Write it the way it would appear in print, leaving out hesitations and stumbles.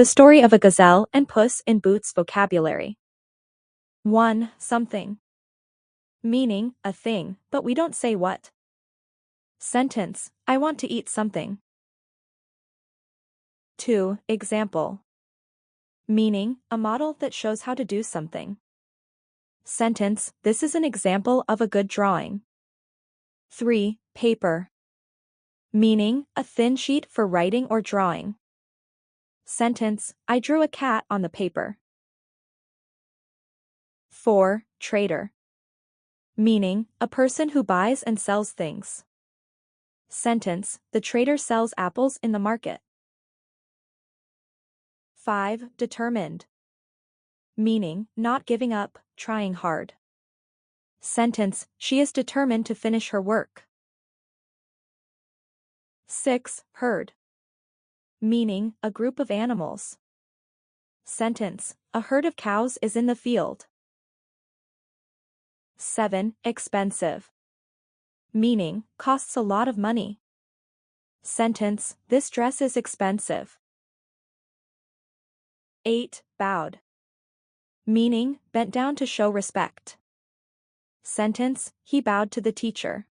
The story of a gazelle and Puss in Boots vocabulary. 1. Something. Meaning, a thing, but we don't say what. Sentence, I want to eat something. 2. Example. Meaning, a model that shows how to do something. Sentence, this is an example of a good drawing. 3. Paper. Meaning, a thin sheet for writing or drawing. Sentence, I drew a cat on the paper. 4. Trader. Meaning, a person who buys and sells things. Sentence, the trader sells apples in the market. 5. Determined. Meaning, not giving up, trying hard. Sentence, she is determined to finish her work. 6. Herd. Meaning, a group of animals. Sentence, a herd of cows is in the field. 7. Expensive. Meaning, costs a lot of money. Sentence, this dress is expensive. 8. Bowed. Meaning, bent down to show respect. Sentence, he bowed to the teacher.